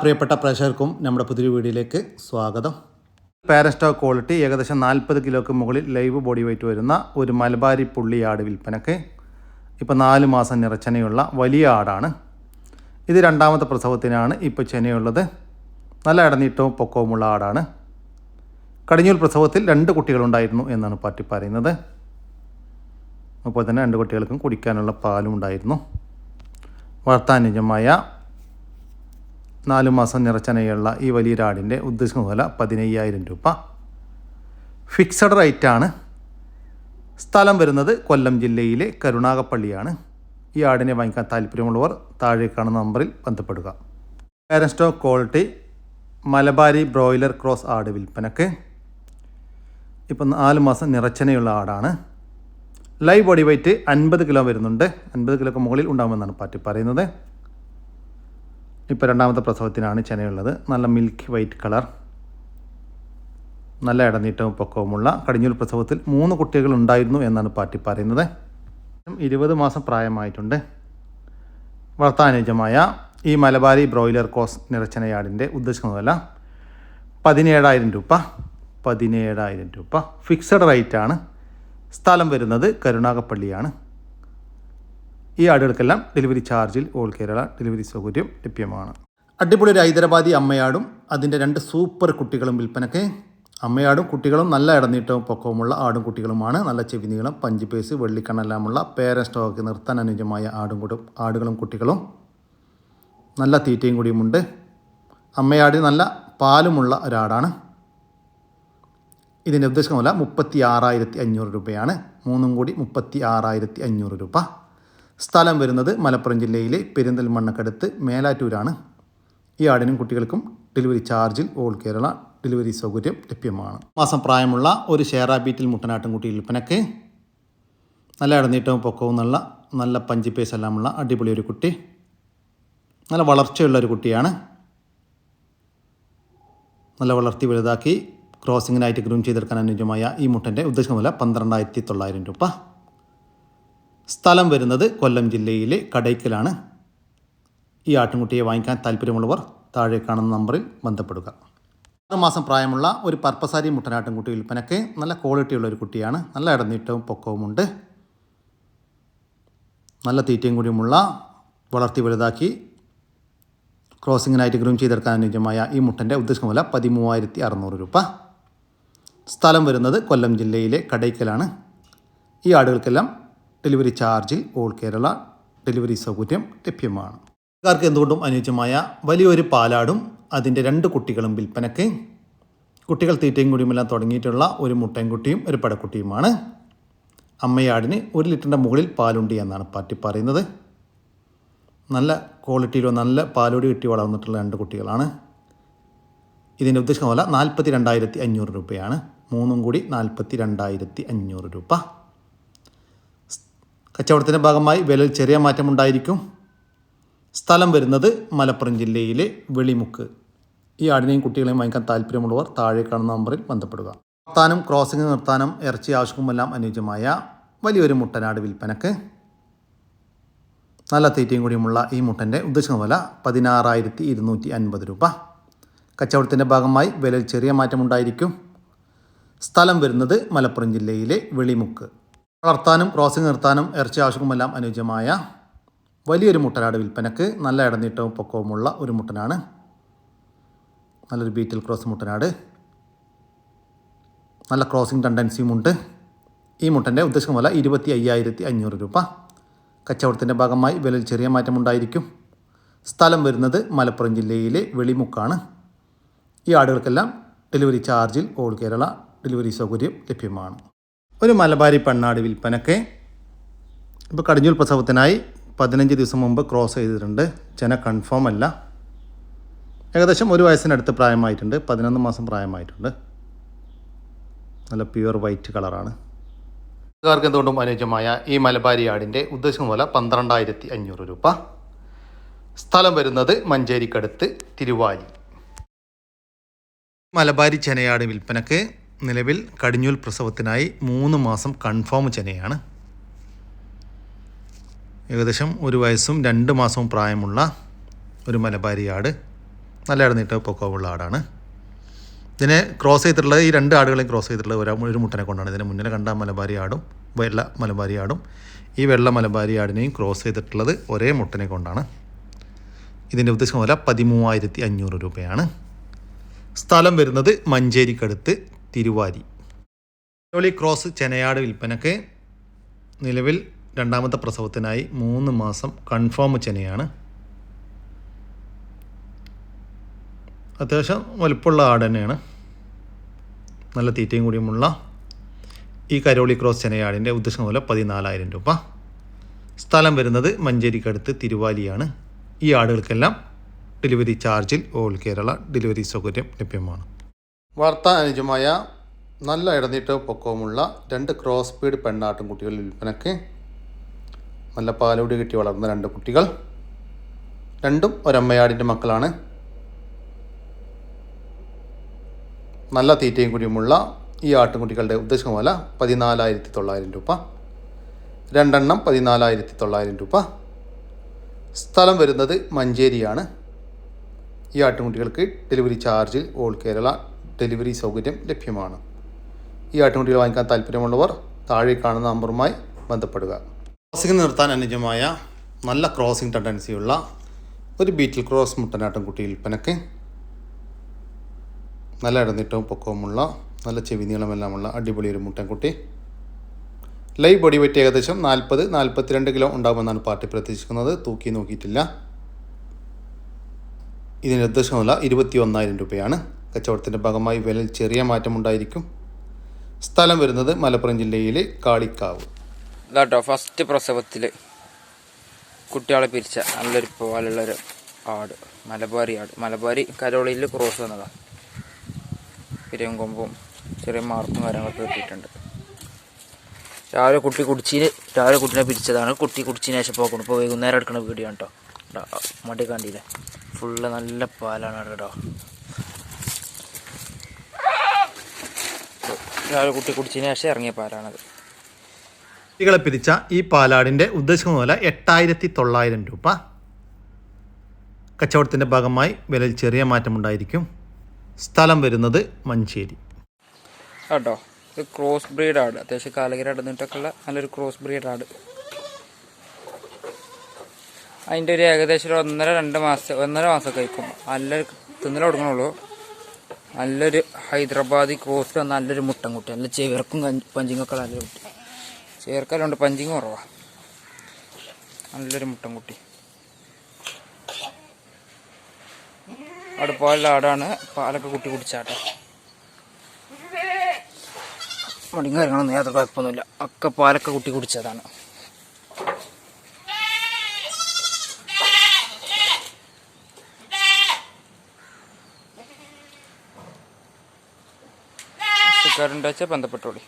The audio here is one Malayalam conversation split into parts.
പ്രിയപ്പെട്ട പ്രേക്ഷകർക്കും നമ്മുടെ പുതിയ വീഡിയോയിലേക്ക് സ്വാഗതം. പാരന്റ് സ്റ്റോക്ക് ക്വാളിറ്റി ഏകദേശം 40 കിലോക്ക് മുകളിൽ ലൈവ് ബോഡി വെയിറ്റ് വരുന്ന ഒരു മലബാരി പുള്ളി ആട് വിൽപ്പനക്ക്. ഇപ്പോൾ 4 മാസം നിറച്ചനയുള്ള വലിയ ആടാണ് ഇത്. രണ്ടാമത്തെ പ്രസവത്തിനാണ് ഇപ്പോൾ ചെനയുള്ളത്. നല്ല ഇടനീട്ടവും പൊക്കവുമുള്ള ആടാണ്. കടിഞ്ഞൂൽ പ്രസവത്തിൽ 2 കുട്ടികളുണ്ടായിരുന്നു എന്നാണ് പാർട്ടി പറയുന്നത്. അപ്പോൾ തന്നെ 2 കുട്ടികൾക്കും കുടിക്കാനുള്ള പാലും ഉണ്ടായിരുന്നു. വളർത്താനുജമായ 4 മാസം നിറച്ചനയുള്ള ഈ വലിയൊരാടിൻ്റെ ഉദ്ദേശിക്കുന്ന വില 15,000 രൂപ. ഫിക്സഡ് റേറ്റാണ്. സ്ഥലം വരുന്നത് കൊല്ലം ജില്ലയിലെ കരുനാഗപ്പള്ളിയാണ്. ഈ ആടിനെ വാങ്ങിക്കാൻ താല്പര്യമുള്ളവർ താഴെ കാണുന്ന നമ്പറിൽ ബന്ധപ്പെടുക. Parent stock quality Malabari broiler cross ആട് വിൽപ്പനക്ക്. ഇപ്പം 4 മാസം നിറച്ചനയുള്ള ആടാണ്. ലൈവ് ബോഡി വെയ്റ്റ് 50 കിലോ വരുന്നുണ്ട്. 50 കിലോക്ക് മുകളിൽ ഉണ്ടാകുമെന്നാണ് പാർട്ടി പറയുന്നത്. ഇപ്പോൾ രണ്ടാമത്തെ പ്രസവത്തിനാണ് ചെനയുള്ളത്. നല്ല മിൽക്ക് വൈറ്റ് കളർ, നല്ല ഇടനീട്ടവും പൊക്കവുമുള്ള കടിഞ്ഞൂൽ പ്രസവത്തിൽ 3 കുട്ടികൾ ഉണ്ടായിരുന്നു എന്നാണ് പാർട്ടി പറയുന്നത്. 20 മാസം പ്രായമായിട്ടുണ്ട്. വളർത്താനുജമായ ഈ മലബാരി ബ്രോയിലർ ക്രോസ് നിറച്ചനയാടിൻ്റെ ഉദ്ദേശിക്കുന്ന വില 17,000 രൂപ. 17,000 രൂപ ഫിക്സഡ് റേറ്റാണ്. സ്ഥലം വരുന്നത് കരുനാഗപ്പള്ളിയാണ്. ഈ ആടുകൾക്കെല്ലാം ഡെലിവറി ചാർജിൽ ഓൾ കേരള ഡെലിവറി സൗകര്യം ലഭ്യമാണ്. അടിപൊളി ഒരു ഹൈദരാബാദി അമ്മയാടും അതിൻ്റെ 2 സൂപ്പർ കുട്ടികളും വിൽപ്പനയ്ക്ക്. അമ്മയാടും കുട്ടികളും നല്ല ഇടനീട്ടവും പൊക്കവുമുള്ള ആടും കുട്ടികളുമാണ്. നല്ല ചെവി നീളം, പഞ്ച് പേസ്, വെള്ളിക്കണ്ണെല്ലാമുള്ള പാരന്റ് സ്റ്റോക്ക് നിർത്താൻ അനുയോജ്യമായ ആടുകളും കുട്ടികളും. നല്ല തീറ്റയും കൂടിയുമുണ്ട്. അമ്മയാട് നല്ല പാലുമുള്ള ഒരാടാണ്. ഇതിൻ്റെ ഉദ്ദേശിക്കുന്ന വില 36,500 രൂപയാണ്. 3 കൂടി 36,500 രൂപ. സ്ഥലം വരുന്നത് മലപ്പുറം ജില്ലയിലെ പെരിന്തൽമണ്ണക്കടുത്ത് മേലാറ്റൂരാണ്. ഈ ആടിനും കുട്ടികൾക്കും ഡെലിവറി ചാർജിൽ ഓൾ കേരള ഡെലിവറി സൗകര്യം ലഭ്യമാണ്. മാസം പ്രായമുള്ള ഒരു ഷേറാ ബീറ്റിൽ മുട്ടനാട്ടുംകുട്ടി വിൽപ്പനക്ക്. നല്ല ഇടനീട്ടവും പൊക്കവും നല്ല പഞ്ച് പേസ് എല്ലാമുള്ള അടിപൊളി ഒരു കുട്ടി. നല്ല വളർച്ചയുള്ള ഒരു കുട്ടിയാണ്. നല്ല വളർത്തി വലുതാക്കി ക്രോസിങ്ങിനായിട്ട് ഗ്രൂം ചെയ്തെടുക്കാൻ അനുയോജ്യമായ ഈ മുട്ടൻ്റെ ഉദ്ദേശിക്കുന്ന വില 12,900 രൂപ. സ്ഥലം വരുന്നത് കൊല്ലം ജില്ലയിലെ കടയ്ക്കലാണ്. ഈ ആട്ടിൻകുട്ടിയെ വാങ്ങിക്കാൻ താല്പര്യമുള്ളവർ താഴെ കാണുന്ന നമ്പറിൽ ബന്ധപ്പെടുക. 6 മാസം പ്രായമുള്ള ഒരു പർപ്പസാരി മുട്ടനാട്ടിൻകുട്ടി വിൽപ്പനയ്ക്ക്. നല്ല ക്വാളിറ്റിയുള്ള ഒരു കുട്ടിയാണ്. നല്ല ഇടനീട്ടവും പൊക്കവുമുണ്ട്. നല്ല തീറ്റയും കൂടിയുമുള്ള വളർത്തി വലുതാക്കി ക്രോസിങ്ങിനായിട്ട് ഗ്രൂം ചെയ്തെടുക്കാൻ അനുയോജ്യമായ ഈ മുട്ടൻ്റെ ഉദ്ദേശിക്കുന്ന വില 13,600 രൂപ. സ്ഥലം വരുന്നത് കൊല്ലം ജില്ലയിലെ കടയ്ക്കലാണ്. ഈ ആടുകൾക്കെല്ലാം ഡെലിവറി ചാർജിൽ ഓൾ കേരള ഡെലിവറി സൗകര്യം ലഭ്യമാണ്. ആൾക്കാർക്ക് എന്തുകൊണ്ടും അനുയോജ്യമായ വലിയൊരു പാലാടും അതിൻ്റെ 2 കുട്ടികളും വിൽപ്പനയ്ക്ക്. കുട്ടികൾ തീറ്റയും കൂടിയുമെല്ലാം തുടങ്ങിയിട്ടുള്ള ഒരു മുട്ടൻകുട്ടിയും ഒരു പടക്കുട്ടിയുമാണ്. അമ്മയാടിന് 1 ലിറ്ററിൻ്റെ മുകളിൽ പാലുണ്ട് എന്നാണ് പാർട്ടി പറയുന്നത്. നല്ല ക്വാളിറ്റിയിലോ നല്ല പാലോടി കിട്ടി വളർന്നിട്ടുള്ള 2 കുട്ടികളാണ്. ഇതിൻ്റെ ഉദ്ദേശിക്കുന്ന വില 42,500 രൂപയാണ്. 3 കൂടി 42,500 രൂപ. കച്ചവടത്തിൻ്റെ ഭാഗമായി വിലയിൽ ചെറിയ മാറ്റമുണ്ടായിരിക്കും. സ്ഥലം വരുന്നത് മലപ്പുറം ജില്ലയിലെ വെളിമുക്ക്. ഈ ആടിനെയും കുട്ടികളെയും വാങ്ങിക്കാൻ താല്പര്യമുള്ളവർ താഴെ കാണുന്ന നമ്പറിൽ ബന്ധപ്പെടുക. നിർത്താനും ക്രോസിംഗ് നിർത്താനും ഇറച്ചി ആവശ്യക്കുമെല്ലാം അനുയോജ്യമായ വലിയൊരു മുട്ടനാട് വിൽപ്പനക്ക്. നല്ല തീറ്റയും കൂടിയുമുള്ള ഈ മുട്ടൻ്റെ ഉദ്ദേശിക്കുന്ന വില 16,250 രൂപ. കച്ചവടത്തിൻ്റെ ഭാഗമായി വിലയിൽ ചെറിയ മാറ്റമുണ്ടായിരിക്കും. സ്ഥലം വരുന്നത് മലപ്പുറം ജില്ലയിലെ വെളിമുക്ക്. വളർത്താനും ക്രോസിംഗ് നിർത്താനും ഇറച്ചി ആവശ്യക്കുമെല്ലാം അനുയോജ്യമായ വലിയൊരു മുട്ടനാട് വിൽപ്പനക്ക്. നല്ല ഇടനീട്ടവും പൊക്കവുമുള്ള ഒരു മുട്ടനാണ്. നല്ലൊരു ബീറ്റിൽ ക്രോസ് മുട്ടനാട്. നല്ല ക്രോസിംഗ് ടെൻഡൻസിയുമുണ്ട്. ഈ മുട്ടൻ്റെ ഉദ്ദേശിക്കുന്ന വില 25,500 രൂപ. കച്ചവടത്തിൻ്റെ ഭാഗമായി വിലയിൽ ചെറിയ മാറ്റമുണ്ടായിരിക്കും. സ്ഥലം വരുന്നത് മലപ്പുറം ജില്ലയിലെ വെളിമുക്കാണ്. ഈ ആടുകൾക്കെല്ലാം ഡെലിവറി ചാർജിൽ ഓൾ കേരള ഡെലിവറി സൗകര്യം ലഭ്യമാണ്. ഒരു മലബാരി പെണ്ണാട് വിൽപ്പനക്ക്. ഇപ്പോൾ കടിഞ്ഞൂൽ പ്രസവത്തിനായി 15 ദിവസം മുമ്പ് ക്രോസ് ചെയ്തിട്ടുണ്ട്. ചെന കൺഫേം അല്ല. ഏകദേശം 1 വയസ്സിനടുത്ത് പ്രായമായിട്ടുണ്ട്. 11 മാസം പ്രായമായിട്ടുണ്ട്. നല്ല പ്യുവർ വൈറ്റ് കളറാണ്. ആൾക്കാർക്ക് എന്തുകൊണ്ടും അനുയോജ്യമായ ഈ മലബാരി ആടിൻ്റെ ഉദ്ദേശിക്കുന്ന വില 12,500 രൂപ. സ്ഥലം വരുന്നത് മഞ്ചേരിക്കടുത്ത് തിരുവാലി. മലബാരി ചെനയാട് വിൽപ്പനക്ക്. നിലവിൽ കടിഞ്ഞൂൽ പ്രസവത്തിനായി 3 മാസം കൺഫേം ചെനയാണ്. ഏകദേശം 1 വയസ്സും 2 മാസവും പ്രായമുള്ള ഒരു മലബാരി ആട്. നല്ല ഇടനീട്ട പൊക്കമുള്ള ആടാണ്. ഇതിനെ ക്രോസ് ചെയ്തിട്ടുള്ളത്, ഈ രണ്ട് ആടുകളെയും ക്രോസ് ചെയ്തിട്ടുള്ളത് ഒരു മുട്ടനെ കൊണ്ടാണ്. ഇതിന് മുന്നിൽ കണ്ട മലബാരി ആടും വെള്ള മലബാരി ആടും ഈ വെള്ള മലബാരി ആടിനെയും ക്രോസ് ചെയ്തിട്ടുള്ളത് ഒരേ മുട്ടനെ കൊണ്ടാണ്. ഇതിൻ്റെ ഉദ്ദേശം വില 13,500 രൂപയാണ്. സ്ഥലം വരുന്നത് മഞ്ചേരിക്കടുത്ത് തിരുവാരി. കരോളി ക്രോസ് ചെനയാട് വിൽപ്പനക്ക് നിലവിൽ രണ്ടാമത്തെ പ്രസവത്തിനായി 3 മാസം കൺഫേം ചെനയാണ്. അത്യാവശ്യം വലുപ്പമുള്ള ആട് തന്നെയാണ്. നല്ല തീറ്റയും കൂടിയുമുള്ള ഈ കരോളി ക്രോസ് ചെനയാടിൻ്റെ ഉദ്ദേശം വില 14,000 രൂപ. സ്ഥലം വരുന്നത് മഞ്ചേരിക്കടുത്ത് തിരുവാലിയാണ്. ഈ ആടുകൾക്കെല്ലാം ഡെലിവറി ചാർജിൽ ഓൾ കേരള ഡെലിവറി സൗകര്യം ലഭ്യമാണ്. വളർത്താൻ അനുയോജ്യമായ നല്ല ഇടനീട്ടവും പൊക്കവുമുള്ള 2 ക്രോസ് ബീഡ് പെണ്ണാട്ടും കുട്ടികൾ വിൽപ്പനയ്ക്ക്. നല്ല പാലുകൂടി കിട്ടി വളർന്ന 2 കുട്ടികൾ, രണ്ടും ഒരമ്മയാടിൻ്റെ മക്കളാണ്. നല്ല തീറ്റയും കൂടിയുമുള്ള ഈ ആട്ടുംകുട്ടികളുടെ ഉദ്ദേശം വില 14,900 രൂപ. 2 എണ്ണം 14,900 രൂപ. സ്ഥലം വരുന്നത് മഞ്ചേരിയാണ്. ഈ ആട്ടുംകുട്ടികൾക്ക് ഡെലിവറി ചാർജിൽ ഓൾ കേരള ഡെലിവറി സൗകര്യം ലഭ്യമാണ്. ഈ ആട്ടുംകുട്ടികൾ വാങ്ങിക്കാൻ താല്പര്യമുള്ളവർ താഴെ കാണുന്ന നമ്പറുമായി ബന്ധപ്പെടുക. ക്രോസിംഗ് നിർത്താൻ അനുയോജ്യമായ നല്ല ക്രോസിംഗ് ടെൻഡൻസിയുള്ള ഒരു ബീറ്റിൽ ക്രോസ് മുട്ടനാട്ടുംകുട്ടി വിൽപ്പനയ്ക്ക്. നല്ല ഇടനീട്ടവും പൊക്കവുമുള്ള നല്ല ചെവി നീളമെല്ലാമുള്ള അടിപൊളി ഒരു മുട്ടൻകുട്ടി. ലൈവ് ബോഡി വെയിറ്റ് ഏകദേശം 40-42 കിലോ ഉണ്ടാകുമെന്നാണ് പാർട്ടി പ്രതീക്ഷിക്കുന്നത്. തൂക്കി നോക്കിയിട്ടില്ല. ഇതിൻ്റെ ഉദ്ദേശം വില 21,000 രൂപയാണ്. കച്ചവടത്തിൻ്റെ ഭാഗമായി വിലയിൽ ചെറിയ മാറ്റമുണ്ടായിരിക്കും. സ്ഥലം വരുന്നത് മലപ്പുറം ജില്ലയിലെ കാളിക്കാവ്. ഇതാട്ടോ ഫസ്റ്റ് പ്രസവത്തിൽ കുട്ടികളെ പിരിച്ച നല്ലൊരു പോലുള്ളൊരു ആട്, മലബാരി ആട്. മലബാരി കരോളിയിൽ ക്രോസ് വന്നതാണ്. പിരിയും കൊമ്പും ചെറിയ മാർക്കും കാര്യങ്ങളൊക്കെ കിട്ടിയിട്ടുണ്ട്. രാവിലെ കുട്ടീനെ പിരിച്ചതാണ്. കുട്ടി കുടിച്ചതിന് ശേഷം പോക്കണം. ഇപ്പോൾ വൈകുന്നേരം എടുക്കുന്ന വീഡിയോ കേട്ടോ. മടി കണ്ടില്ലേ, ഫുള്ള് നല്ല പാലാണ് കേട്ടോ. രാവിലെ കുട്ടി കുടിച്ചതിന് ശേഷം ഇറങ്ങിയ പാലാണത്. കുട്ടികളെ പിരിച്ച ഈ പാലാടിൻ്റെ ഉദ്ദേശം വില 8,900 രൂപ. കച്ചവടത്തിൻ്റെ ഭാഗമായി വിലയിൽ ചെറിയ മാറ്റമുണ്ടായിരിക്കും. സ്ഥലം വരുന്നത് മഞ്ചേരി കേട്ടോ. ഇത് ക്രോസ് ബ്രീഡ് ആട്, അത്യാവശ്യം കാലകര ഇടന്നിട്ടൊക്കെ ഉള്ള നല്ലൊരു ക്രോസ് ബ്രീഡ് ആട്. അതിൻ്റെ ഒരു ഏകദേശം ഒരു 1.5 മാസം കഴിക്കും. നല്ലൊരു തിന്നല കൊടുക്കണുള്ളൂ. നല്ലൊരു ഹൈദരാബാദി ക്രോസ്, നല്ലൊരു മുട്ടൻകുട്ടി. നല്ല ചേർക്കും പഞ്ചിങ്ങൊക്കെ നല്ലൊരു കുട്ടി. ചേർക്കലുണ്ട്, പഞ്ചിങ് കുറവാണ്. നല്ലൊരു മുട്ടൻകുട്ടി. അവിടെ പാലുള്ള ആടാണ്. പാലൊക്കെ കുടിച്ചാട്ടെ. മടിയും കാര്യങ്ങളൊന്നും യാതൊരു കുഴപ്പമൊന്നുമില്ല. ഒക്കെ പാലൊക്കെ കുടിച്ചതാണ്. ആവശ്യക്കാരുണ്ടാച്ചാൽ ബന്ധപ്പെട്ടോളി.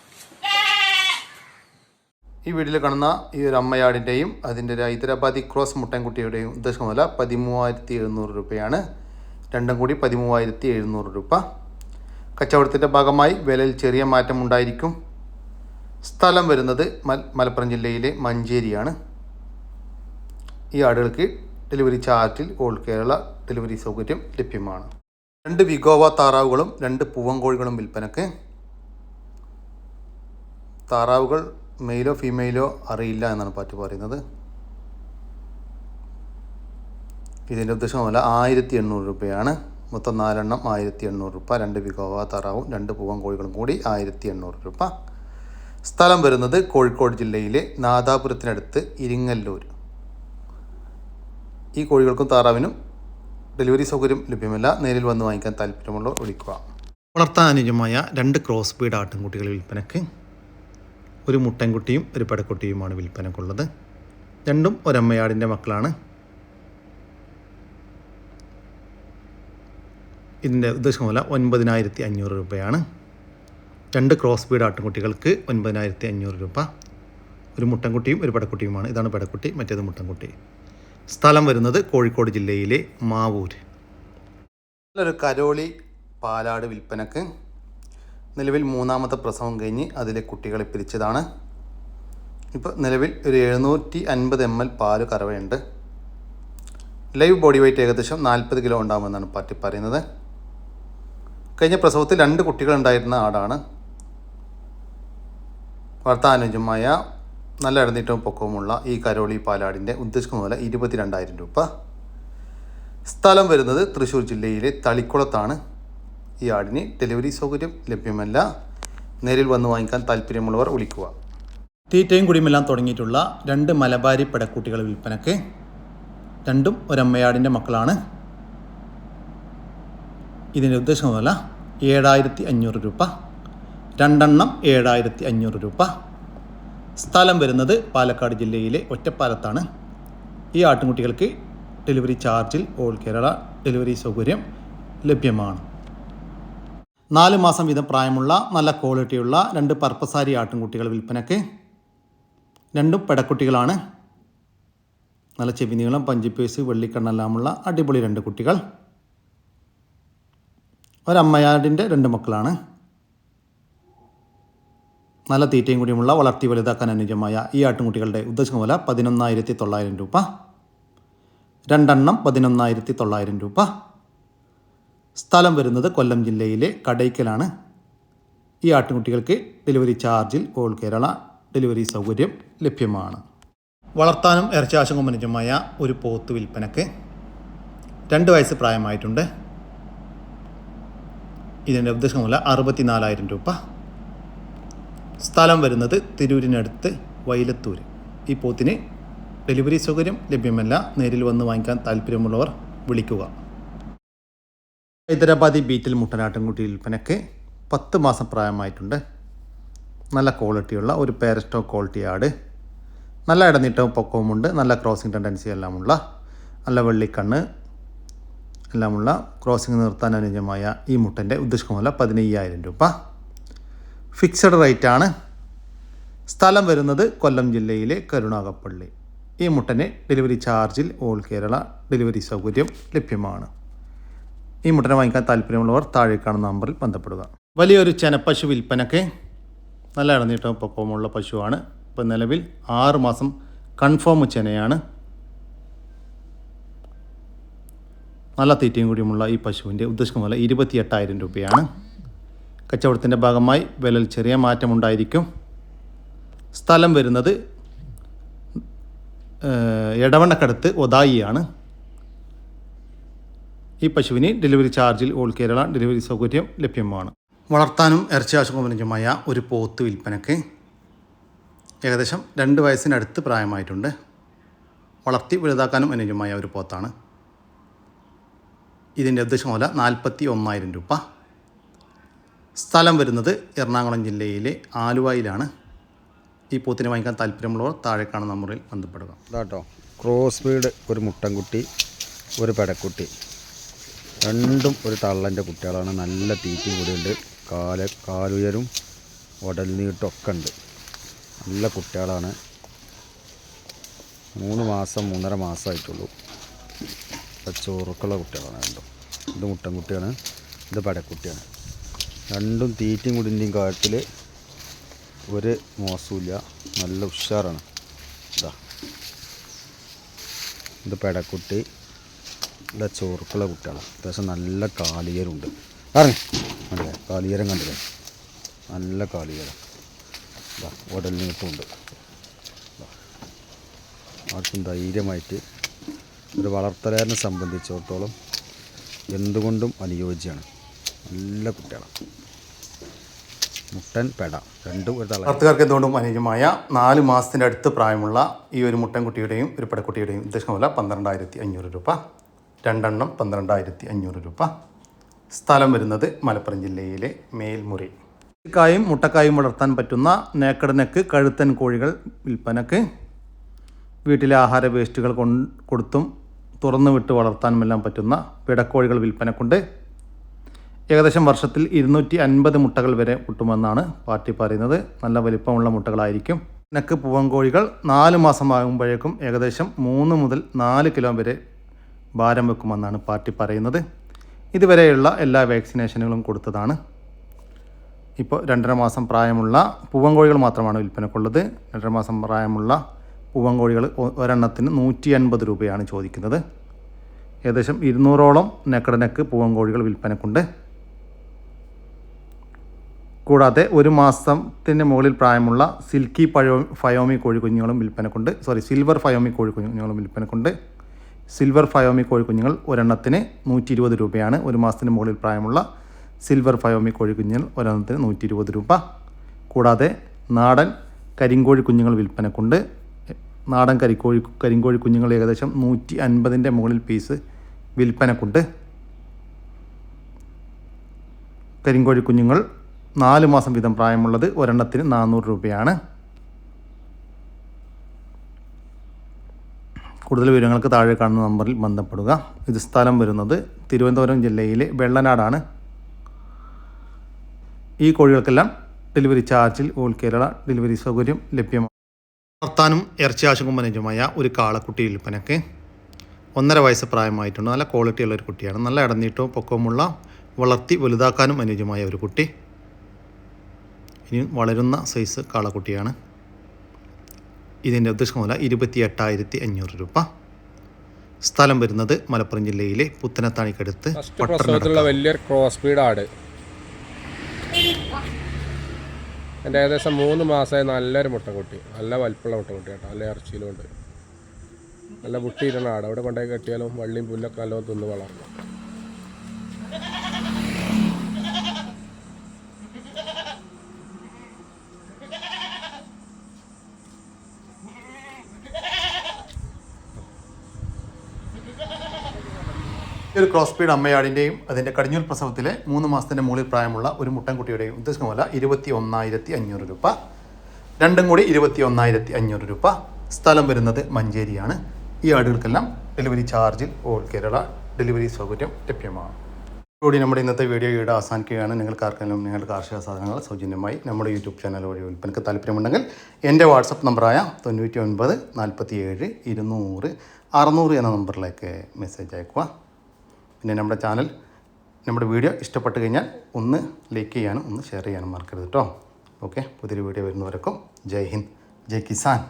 ഈ വീഡിയോയിൽ കാണുന്ന ഈ ഒരു അമ്മയാടിൻ്റെയും അതിൻ്റെ ഒരു ഹൈദരാബാദി ക്രോസ് മുട്ടൻകുട്ടിയുടെയും ഉദ്ദേശം വില 13,700 രൂപയാണ്. രണ്ടും കൂടി 13,700 രൂപ. കച്ചവടത്തിൻ്റെ ഭാഗമായി വിലയിൽ ചെറിയ മാറ്റമുണ്ടായിരിക്കും. സ്ഥലം വരുന്നത് മലപ്പുറം ജില്ലയിലെ മഞ്ചേരിയാണ്. ഈ ആടുകൾക്ക് ഡെലിവറി ചാർജിൽ ഓൾ കേരള ഡെലിവറി സൗകര്യം ലഭ്യമാണ്. 2 വിഗോവ താറാവുകളും 2 പൂവൻ കോഴികളും വിൽപ്പനക്ക്. താറാവുകൾ മെയിലോ ഫീമെയിലോ അറിയില്ല എന്നാണ് പാർട്ടി പറയുന്നത്. ഇതിൻ്റെ ഉദ്ദേശം വില 1,800 രൂപയാണ്. മൊത്തം 4 എണ്ണം 1,800 രൂപ. 2 വിഗോവ താറാവും 2 പൂവൻ കോഴികളും കൂടി 1,800 രൂപ. സ്ഥലം വരുന്നത് കോഴിക്കോട് ജില്ലയിലെ നാദാപുരത്തിനടുത്ത് ഇരിങ്ങല്ലൂർ. ഈ കോഴികൾക്കും താറാവിനും ഡെലിവറി സൗകര്യം ലഭ്യമല്ല. നേരിൽ വന്ന് വാങ്ങിക്കാൻ താല്പര്യമുള്ളവർ വിളിക്കുക. വളർത്താൻ അനുയോജ്യമായ 2 ക്രോസ് ബീഡ് ആട്ടിൻകുട്ടികൾ വിൽപ്പനക്ക്. ഒരു മുട്ടൻകുട്ടിയും ഒരു പെടക്കുട്ടിയുമാണ് വിൽപ്പനക്കുള്ളത്. രണ്ടും ഒരമ്മയാടിൻ്റെ മക്കളാണ്. ഇതിൻ്റെ ഉദ്ദേശം വില 9,500 രൂപയാണ്. 2 ക്രോസ് ബീഡ് ആട്ടിൻകുട്ടികൾക്ക് 9,500 രൂപ. ഒരു മുട്ടൻകുട്ടിയും ഒരു പെടക്കുട്ടിയുമാണ്. ഇതാണ് പെടക്കുട്ടി, മറ്റേത് മുട്ടൻകുട്ടി. സ്ഥലം വരുന്നത് കോഴിക്കോട് ജില്ലയിലെ മാവൂർ. നല്ലൊരു കരോളി പാലാട് വിൽപ്പനക്ക്. നിലവിൽ 3ാമത്തെ പ്രസവം കഴിഞ്ഞ് അതിലെ കുട്ടികളെ പിരിച്ചതാണ്. ഇപ്പോൾ നിലവിൽ ഒരു 750 ml പാല് കറവയുണ്ട്. ലൈവ് ബോഡി വെയ്റ്റ് ഏകദേശം 40 കിലോ ഉണ്ടാകുമെന്നാണ് പാർട്ടി പറയുന്നത്. കഴിഞ്ഞ പ്രസവത്തിൽ 2 കുട്ടികളുണ്ടായിരുന്ന ആടാണ്. വളർത്താനുയോജ്യമായ നല്ല ഇടനീട്ടവും പൊക്കവുമുള്ള ഈ കരോളി പാലാടിൻ്റെ ഉദ്ദേശിക്കുന്ന വില 22,000 രൂപ. സ്ഥലം വരുന്നത് തൃശ്ശൂർ ജില്ലയിലെ തളിക്കുളത്താണ്. ഈ ആടിന് ഡെലിവറി സൗകര്യം ലഭ്യമല്ല. നേരിൽ വന്ന് വാങ്ങിക്കാൻ താല്പര്യമുള്ളവർ വിളിക്കുക. തീറ്റയും കുടിയുമെല്ലാം തുടങ്ങിയിട്ടുള്ള 2 മലബാരി പെടക്കുട്ടികൾ വിൽപ്പനയ്ക്ക്. രണ്ടും ഒരമ്മയാടിൻ്റെ മക്കളാണ്. ഇതിൻ്റെ ഉദ്ദേശിക്കുന്ന വില 7,500 രൂപ. 2 എണ്ണം 7,500 രൂപ. സ്ഥലം വരുന്നത് പാലക്കാട് ജില്ലയിലെ ഒറ്റപ്പാലത്താണ്. ഈ ആട്ടിൻകുട്ടികൾക്ക് ഡെലിവറി ചാർജിൽ ഓൾ കേരള ഡെലിവറി സൗകര്യം ലഭ്യമാണ്. 4 മാസം വീതം പ്രായമുള്ള നല്ല ക്വാളിറ്റിയുള്ള 2 പർപ്പസാരി ആട്ടിൻകുട്ടികൾ വിൽപ്പനയ്ക്ക്. രണ്ടും പെടക്കുട്ടികളാണ്. നല്ല ചെവി നീളം, പഞ്ചിപ്പേസ്, വെള്ളിക്കണ്ണെല്ലാമുള്ള അടിപൊളി 2 കുട്ടികൾ. ഒരമ്മയാടിൻ്റെ 2 മക്കളാണ്. നല്ല തീറ്റയും കൂടിയുമുള്ള വളർത്തി വലുതാക്കാൻ അനുയോജ്യമായ ഈ ആട്ടിൻകുട്ടികളുടെ ഉദ്ദേശിക്കുന്ന വില 11,900 രൂപ. 2 എണ്ണം 11,900 രൂപ. സ്ഥലം വരുന്നത് കൊല്ലം ജില്ലയിലെ കടയ്ക്കലാണ്. ഈ ആട്ടിൻകുട്ടികൾക്ക് ഡെലിവറി ചാർജിൽ ഓൾ കേരള ഡെലിവറി സൗകര്യം ലഭ്യമാണ്. വളർത്താനും ഇറച്ചിയാവശ്യങ്ങൾക്കും അനുയോജ്യമായ ഒരു പോത്ത് വിൽപ്പനയ്ക്ക്. 2 വയസ്സ് പ്രായമായിട്ടുണ്ട്. ഇതിൻ്റെ ഉദ്ദേശിക്കുന്ന വില 64,000 രൂപ. സ്ഥലം വരുന്നത് തിരൂരിനടുത്ത് വൈലത്തൂർ. ഈ പോത്തിന് ഡെലിവറി സൗകര്യം ലഭ്യമല്ല. നേരിൽ വന്ന് വാങ്ങിക്കാൻ താല്പര്യമുള്ളവർ വിളിക്കുക. ഹൈദരാബാദി ബീറ്റിൽ മുട്ടനാട്ടിൻകുട്ടി വിൽപ്പനയ്ക്ക്. 10 മാസം പ്രായമായിട്ടുണ്ട്. നല്ല ക്വാളിറ്റിയുള്ള ഒരു പേരസ്റ്റോ ക്വാളിറ്റി ആട്. നല്ല ഇടനീട്ടവും പൊക്കവുമുണ്ട്. നല്ല ക്രോസിംഗ് ടെൻഡൻസി എല്ലാമുള്ള നല്ല വെള്ളിക്കണ്ണ് എല്ലാമുള്ള ക്രോസിംഗ് നിർത്താൻ അനുയോജ്യമായ ഈ മുട്ടൻ്റെ ഉദ്ദേശിക്കുന്ന വില 15,000 രൂപ. ഫിക്സഡ് റേറ്റാണ്. സ്ഥലം വരുന്നത് കൊല്ലം ജില്ലയിലെ കരുണാകപ്പള്ളി. ഈ മുട്ടന് ഡെലിവറി ചാർജിൽ ഓൾ കേരള ഡെലിവറി സൗകര്യം ലഭ്യമാണ്. ഈ മുട്ടനെ വാങ്ങിക്കാൻ താല്പര്യമുള്ളവർ താഴെ കാണുന്ന നമ്പറിൽ ബന്ധപ്പെടുക. വലിയൊരു ചെനപ്പശു വിൽപ്പനയ്ക്ക്. നല്ല ഇടനീട്ടവും പൊക്കവുമുള്ള പശുവാണ്. ഇപ്പോൾ നിലവിൽ 6 മാസം കൺഫേം ചെനയാണ്. നല്ല തീറ്റയും കൂടിയുമുള്ള ഈ പശുവിൻ്റെ ഉദ്ദേശിക്കുന്ന വില 28,000 രൂപയാണ്. കച്ചവടത്തിൻ്റെ ഭാഗമായി വിലയിൽ ചെറിയ മാറ്റമുണ്ടായിരിക്കും. സ്ഥലം വരുന്നത് എടവണ്ണക്കടുത്ത് ഒതായിയാണ്. ഈ പശുവിന് ഡെലിവറി ചാർജിൽ ഓൾ കേരള ഡെലിവറി സൗകര്യം ലഭ്യമാണ്. വളർത്താനും ഇറച്ചിയാവശ്യങ്ങൾക്കും അനുയോജ്യമായ ഒരു പോത്ത് വിൽപ്പനയ്ക്ക്. ഏകദേശം 2 വയസ്സിനടുത്ത് പ്രായമായിട്ടുണ്ട്. വളർത്തി വലുതാക്കാനും അനുയോജ്യമായ ഒരു പോത്താണ്. ഇതിൻ്റെ ഉദ്ദേശിക്കുന്ന വില 41,000 രൂപ. സ്ഥലം വരുന്നത് എറണാകുളം ജില്ലയിലെ ആലുവയിലാണ്. ഈ പോത്തിനെ വാങ്ങിക്കാൻ താല്പര്യമുള്ളവർ താഴെ കാണുന്ന നമ്പറിൽ ബന്ധപ്പെടുക. ഇതാട്ടോ ക്രോസ് ബീഡ് ഒരു മുട്ടൻകുട്ടി, ഒരു പെടക്കുട്ടി. രണ്ടും ഒരു തള്ളൻ്റെ കുട്ടികളാണ്. നല്ല തീറ്റയും കൂടിയുണ്ട്. കാലുയരും ഉടൽ നീട്ടമൊക്കെ ഉണ്ട്. നല്ല കുട്ടികളാണ്. 3 മാസം 3.5 മാസമായിട്ടുള്ളൂ. ചോറുക്കുള്ള കുട്ടികളാണ് രണ്ടും. ഇത് മുട്ടൻകുട്ടിയാണ്, ഇത് പെടക്കുട്ടിയാണ്. രണ്ടും തീറ്റയും കുടിൻ്റെയും കാര്യത്തിൽ ഒരു മോശമില്ല. നല്ല ഉഷാറാണ്. ഇതാ ഇത് പെടക്കുട്ടി, നല്ല ചോറുക്കുള്ള കുട്ടികളാണ്. അത്യാവശ്യം നല്ല കാലിയരുണ്ട്. കണ്ടില്ലേ, കാലിയരം കണ്ടില്ലേ, നല്ല കാലിയരം. ഇതാ ഉടൽ നീട്ടമുണ്ട്. ആർക്കും ധൈര്യമായിട്ട് ഒരു വളർത്തലിനെ സംബന്ധിച്ചിടത്തോളം എന്തുകൊണ്ടും അനുയോജ്യമാണ്. നല്ല കുട്ടികളാണ്. മുട്ടൻ പെട രണ്ടും ഒരു തള. വളർത്തുകാർക്ക് എന്തുകൊണ്ടും അനുയോജ്യമായ 4 മാസത്തിൻ്റെ അടുത്ത് പ്രായമുള്ള ഈ ഒരു മുട്ടൻകുട്ടിയുടെയും ഒരു പെടക്കുട്ടിയുടെയും ഉദ്ദേശിക്കുന്ന വില 12,500 രൂപ. 2 എണ്ണം 12,500 രൂപ. സ്ഥലം വരുന്നത് മലപ്പുറം ജില്ലയിലെ മേൽമുറി. കായും മുട്ടക്കായും വളർത്താൻ പറ്റുന്ന നേക്കഡ് നെക്ക് കഴുത്തൻ കോഴികൾ വിൽപ്പനക്ക്. വീട്ടിലെ ആഹാര വേസ്റ്റുകൾ കൊടുത്തും തുറന്നു വിട്ട് വളർത്താനുമെല്ലാം പറ്റുന്ന പിടക്കോഴികൾ വിൽപ്പനക്കുണ്ട്. ഏകദേശം വർഷത്തിൽ 250 മുട്ടകൾ വരെ കിട്ടുമെന്നാണ് പാർട്ടി പറയുന്നത്. നല്ല വലിപ്പമുള്ള മുട്ടകളായിരിക്കും. നെക്ക് പൂവൻകോഴികൾ 4 മാസമാകുമ്പോഴേക്കും ഏകദേശം 3 മുതൽ 4 കിലോ വരെ ഭാരം വെക്കുമെന്നാണ് പാർട്ടി പറയുന്നത്. ഇതുവരെയുള്ള എല്ലാ വാക്സിനേഷനുകളും കൊടുത്തതാണ്. ഇപ്പോൾ 2.5 മാസം പ്രായമുള്ള പൂവൻകോഴികൾ മാത്രമാണ് വിൽപ്പനക്കുള്ളത്. 2.5 മാസം പ്രായമുള്ള പൂവൻകോഴികൾ ഒരെണ്ണത്തിന് 150 രൂപയാണ് ചോദിക്കുന്നത്. ഏകദേശം 200ഓളം നെക്കടനെക്ക് പൂവൻ കോഴികൾ വിൽപ്പനക്കുണ്ട്. കൂടാതെ 1 മാസത്തിന് മുകളിൽ പ്രായമുള്ള സിൽക്കി ഫയോമി കോഴിക്കുഞ്ഞുങ്ങളും വിൽപ്പനക്കുണ്ട്. സിൽവർ ഫയോമി കോഴിക്കുഞ്ഞുങ്ങളും വിൽപ്പനക്കുണ്ട്. സിൽവർ ഫയോമി കോഴിക്കുഞ്ഞുങ്ങൾ ഒരെണ്ണത്തിന് 120 രൂപയാണ്. 1 മാസത്തിന് മുകളിൽ പ്രായമുള്ള സിൽവർ ഫയോമി കോഴിക്കുഞ്ഞുങ്ങൾ ഒരെണ്ണത്തിന് 120 രൂപ. കൂടാതെ നാടൻ കരിങ്കോഴി കുഞ്ഞുങ്ങൾ വിൽപ്പനക്കുണ്ട്. നാടൻ കരിങ്കോഴി കുഞ്ഞുങ്ങൾ ഏകദേശം 150ൻ്റെ മുകളിൽ പീസ് വിൽപ്പനക്കുണ്ട്. കരിങ്കോഴി കുഞ്ഞുങ്ങൾ 4 മാസം വീതം പ്രായമുള്ളത് ഒരെണ്ണത്തിന് 400 രൂപയാണ്. കൂടുതൽ വിവരങ്ങൾക്ക് താഴെ കാണുന്ന നമ്പറിൽ ബന്ധപ്പെടുക. ഇത് സ്ഥലം വരുന്നത് തിരുവനന്തപുരം ജില്ലയിലെ വെള്ളനാടാണ്. ഈ കോഴികൾക്കെല്ലാം ഡെലിവറി ചാർജിൽ ഓൾ കേരള ഡെലിവറി സൗകര്യം ലഭ്യമാണ്. വളർത്താനും ഇറച്ചി ആവശ്യക്കും അനുയോജ്യമായ ഒരു കാളക്കുട്ടി വിൽപ്പനയ്ക്ക് 1.5 വയസ്സ് പ്രായമായിട്ടുണ്ട്. നല്ല ക്വാളിറ്റിയുള്ള ഒരു കുട്ടിയാണ്. നല്ല ഇടനീട്ടവും പൊക്കവുമുള്ള വളർത്തി വലുതാക്കാനും അനുയോജ്യമായ ഒരു കുട്ടി. ഇനി വളരുന്ന സൈസ് കാളക്കുട്ടിയാണ്. ഇതിൻ്റെ ഉദ്ദേശം മുതൽ 28,500 രൂപ. സ്ഥലം വരുന്നത് മലപ്പുറം ജില്ലയിലെ പുത്തനത്താണിക്കടുത്ത് പ്രസവത്തിലുള്ള വലിയൊരു ക്രോസ് ബീഡ് ആട്. എൻ്റെ ഏകദേശം 3 മാസമായി നല്ലൊരു മുട്ടക്കുട്ടി. നല്ല വലിപ്പമുള്ള മുട്ടക്കുട്ടി കേട്ടോ. നല്ല ഇറച്ചിയിലുണ്ട്. നല്ല മുട്ടിയിരുന്ന ആട്. അവിടെ കൊണ്ടുപോയി കെട്ടിയാലും വള്ളിയും പുല്ലൊക്കെ നല്ലോണം തിന്ന് വളർന്നു. ഒരു ക്രോസ് ബീഡ് അമ്മയാടിൻ്റെയും അതിൻ്റെ കടിഞ്ഞൂൽ പ്രസവത്തിലെ 3 മാസത്തിൻ്റെ മുകളിൽ പ്രായമുള്ള ഒരു മുട്ടൻകുട്ടിയുടെയും ഉദ്ദേശിക്കുന്ന 21,500 രൂപ. രണ്ടും കൂടി 21,500 രൂപ. സ്ഥലം വരുന്നത് മഞ്ചേരിയാണ്. ഈ ആടുകൾക്കെല്ലാം ഡെലിവറി ചാർജിൽ ഓൾ കേരള ഡെലിവറി സൗകര്യം ലഭ്യമാണ്. കൂടി നമ്മുടെ ഇന്നത്തെ വീഡിയോ ഇവിടെ അവസാനിക്കുകയാണ്. നിങ്ങൾക്കാർക്കെങ്കിലും നിങ്ങളുടെ കാർഷിക സാധനങ്ങൾ സൗജന്യമായി നമ്മുടെ യൂട്യൂബ് ചാനൽ വഴി വിൽപ്പനയ്ക്ക് താല്പര്യമുണ്ടെങ്കിൽ എൻ്റെ വാട്സപ്പ് നമ്പറായ 99 47 200 600 എന്ന നമ്പറിലേക്ക് മെസ്സേജ് അയക്കുക. പിന്നെ നമ്മുടെ വീഡിയോ ഇഷ്ടപ്പെട്ട് കഴിഞ്ഞാൽ ഒന്ന് ലൈക്ക് ചെയ്യാനും ഒന്ന് ഷെയർ ചെയ്യാനും മറക്കരുത് കേട്ടോ. ഓക്കെ, പുതിയൊരു വീഡിയോ വരുന്നവരേക്കും ജയ് ഹിന്ദ്, ജയ് കിസാൻ.